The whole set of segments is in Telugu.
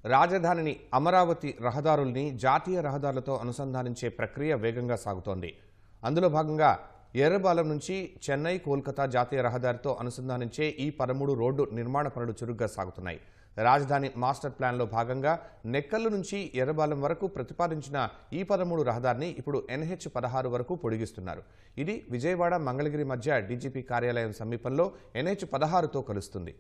రాజధానిని అమరావతి రహదారుల్ని జాతీయ రహదారులతో అనుసంధానించే ప్రక్రియ వేగంగా సాగుతోంది. అందులో భాగంగా ఎర్రబాలెం నుంచి చెన్నై కోల్కతా జాతీయ రహదారితో అనుసంధానించే ఈ 13 రోడ్డు నిర్మాణ పనులు చురుగ్గా సాగుతున్నాయి. రాజధాని మాస్టర్ ప్లాన్లో భాగంగా నెక్కల్లు నుంచి ఎర్రబాలెం వరకు ప్రతిపాదించిన ఈ 13 రహదారిని ఇప్పుడు NH-16 వరకు పొడిగిస్తున్నారు. ఇది విజయవాడ మంగళగిరి మధ్య డీజీపీ కార్యాలయం సమీపంలో NH-16తో కలుస్తుంది.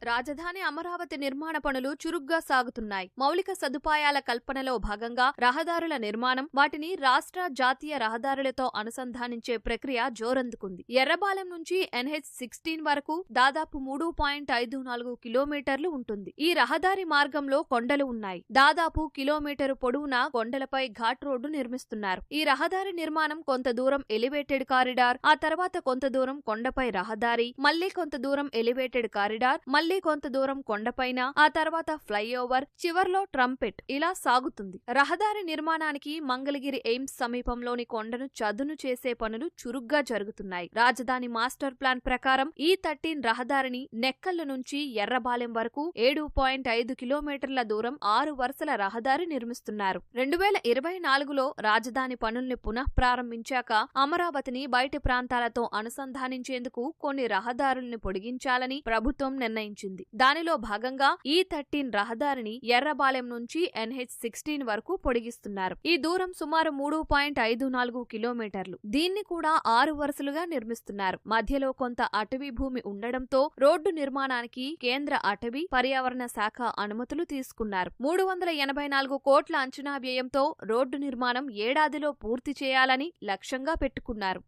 రాజధాని అమరావతి నిర్మాణ పనులు చురుగ్గా సాగుతున్నాయి. మౌలిక సదుపాయాల కల్పనలో భాగంగా రహదారుల నిర్మాణం, వాటిని రాష్ట్ర జాతీయ రహదారులతో అనుసంధానించే ప్రక్రియ జోరందుకుంది. ఎర్రబాలెం నుంచి NH-16 వరకు దాదాపు 3.54 కిలోమీటర్లు ఉంటుంది. ఈ రహదారి మార్గంలో కొండలు ఉన్నాయి. దాదాపు కిలోమీటరు పొడవునా కొండలపై ఘాట్ రోడ్డు నిర్మిస్తున్నారు. ఈ రహదారి నిర్మాణం కొంత దూరం ఎలివేటెడ్ కారిడార్, ఆ తర్వాత కొంత దూరం కొండపై రహదారి, మళ్లీ కొంత దూరం ఎలివేటెడ్ కారిడార్, మళ్లీ కొంత దూరం కొండపైన, ఆ తర్వాత ఫ్లైఓవర్, చివర్లో ట్రంపెట్, ఇలా సాగుతుంది. రహదారి నిర్మాణానికి మంగళగిరి ఎయిమ్స్ సమీపంలోని కొండను చదును చేసే పనులు చురుగ్గా జరుగుతున్నాయి. రాజధాని మాస్టర్ ప్లాన్ ప్రకారం E13 రహదారిని నెక్కల్లు నుంచి ఎర్రబాలెం వరకు 7.5 కిలోమీటర్ల దూరం 6 వరుసల రహదారి నిర్మిస్తున్నారు. 2024లో రాజధాని పనుల్ని పునః ప్రారంభించాక అమరావతిని బయటి ప్రాంతాలతో అనుసంధానించేందుకు కొన్ని రహదారుల్ని పొడిగించాలని ప్రభుత్వం నిర్ణయించింది. దానిలో భాగంగా E13 రహదారిని ఎర్రబాలెం నుంచి NH-16 వరకు పొడిగిస్తున్నారు. ఈ దూరం సుమారు 3.54 కిలోమీటర్లు. దీన్ని కూడా 6 వరుసలుగా నిర్మిస్తున్నారు. మధ్యలో కొంత అటవీ భూమి ఉండడంతో రోడ్డు నిర్మాణానికి కేంద్ర అటవీ, పర్యావరణ శాఖ అనుమతులు తీసుకున్నారు. 384 కోట్ల అంచనా వ్యయంతో రోడ్డు నిర్మాణం ఏడాదిలో పూర్తి చేయాలని లక్ష్యంగా పెట్టుకున్నారు.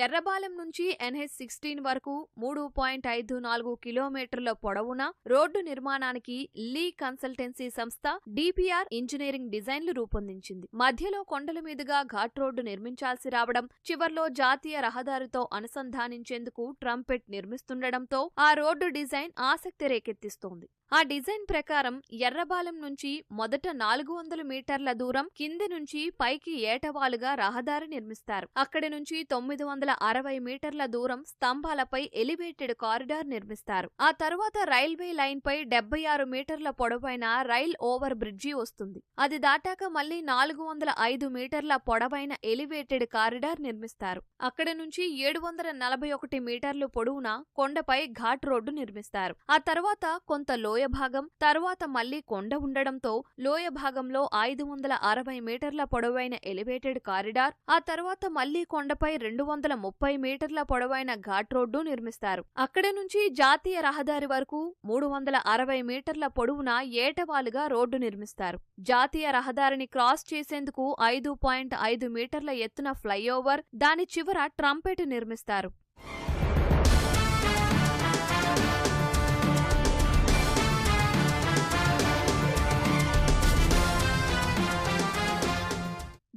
ఎర్రబాలెం నుంచి NH-16 వరకు 3.54 కిలోమీటర్ల పొడవున రోడ్డు నిర్మాణానికి లీ కన్సల్టెన్సీ సంస్థ DPR ఇంజనీరింగ్ డిజైన్లు రూపొందించింది. మధ్యలో కొండల మీదుగా ఘాట్ రోడ్డు నిర్మించాల్సి రావడం, చివర్లో జాతీయ రహదారితో అనుసంధానించేందుకు ట్రంపెట్ నిర్మిస్తుండటంతో ఆ రోడ్డు డిజైన్ ఆసక్తి రేకెత్తిస్తోంది. ఆ డిజైన్ ప్రకారం ఎర్రబాలెం నుంచి మొదట 400 మీటర్ల దూరం కింది నుంచి పైకి ఏటవాలుగా రహదారి నిర్మిస్తారు. అక్కడి నుంచి 960 మీటర్ల దూరం స్తంభాలపై ఎలివేటెడ్ కారిడార్ నిర్మిస్తారు. ఆ తరువాత రైల్వే లైన్ పై 76 మీటర్ల పొడవైన రైల్ ఓవర్ బ్రిడ్జి వస్తుంది. అది దాటాక మళ్లీ 405 మీటర్ల పొడవైన ఎలివేటెడ్ కారిడార్ నిర్మిస్తారు. అక్కడి నుంచి 741 మీటర్లు పొడవున కొండపై ఘాట్ రోడ్డు నిర్మిస్తారు. ఆ తర్వాత కొంత లోయ భాగం, తరువాత మళ్లీ కొండ ఉండడంతో లోయ భాగంలో 560 మీటర్ల పొడవైన ఎలివేటెడ్ కారిడార్, ఆ తర్వాత మళ్లీ కొండపై 230 మీటర్ల పొడవైన ఘాట్ రోడ్డు నిర్మిస్తారు. అక్కడి నుంచి జాతీయ రహదారి వరకు 360 మీటర్ల పొడవున ఏటవాలుగా రోడ్డు నిర్మిస్తారు. జాతీయ రహదారిని క్రాస్ చేసేందుకు 5.5 మీటర్ల ఎత్తున ఫ్లైఓవర్, దాని చివర ట్రంపెట్ నిర్మిస్తారు.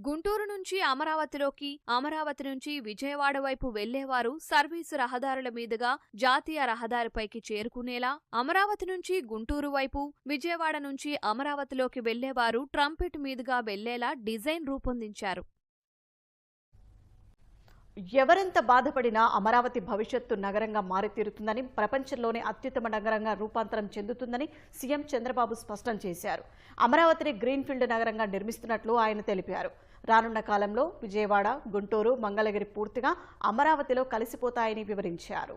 గుంటూరు నుంచి అమరావతిలోకి, అమరావతి నుంచి విజయవాడ వైపు వెళ్లేవారు సర్వీసు రహదారుల మీదుగా జాతీయ రహదారిపైకి చేరుకునేలా, అమరావతి నుంచి గుంటూరు వైపు, విజయవాడ నుంచి అమరావతిలోకి వెళ్లేవారు ట్రంపెట్ మీదుగా వెళ్లేలా డిజైన్ రూపొందించారు. ఎవరెంత బాధపడినా అమరావతి భవిష్యత్తు నగరంగా మారితీరుతుందని, ప్రపంచంలోనే అత్యుత్తమ నగరంగా రూపాంతరం చెందుతుందని సీఎం చంద్రబాబు స్పష్టం చేశారు. అమరావతిని గ్రీన్ఫీల్డ్ నగరంగా నిర్మిస్తున్నట్లు ఆయన తెలిపారు. రానున్న కాలంలో విజయవాడ, గుంటూరు, మంగళగిరి పూర్తిగా అమరావతిలో కలిసిపోతాయని వివరించారు.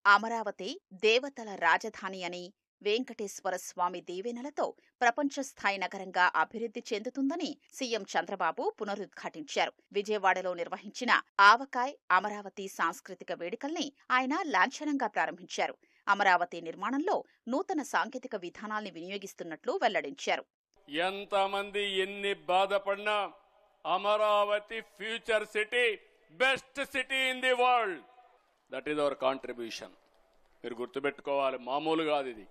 అమరావతి దేవతల రాజధాని అని, వెంకటేశ్వర స్వామి దీవెనలతో ప్రపంచ స్థాయి నగరంగా అభివృద్ధి చెందుతుందని సీఎం చంద్రబాబు పునరుద్ఘాటించారు. విజయవాడలో నిర్వహించిన ఆవకాయ్ అమరావతి సాంస్కృతిక వేడుకల్ని ఆయన లాంఛనంగా ప్రారంభించారు. అమరావతి నిర్మాణంలో నూతన సాంకేతిక విధానాల్ని వినియోగిస్తున్నట్లు వెల్లడించారు. ఎంతమంది ఎన్ని బాధపడినా Amaravati future city, best city in the world, that is our contribution. మీరు గుర్తుపెట్టుకోవాలి, మామూలు కాదు ఇది.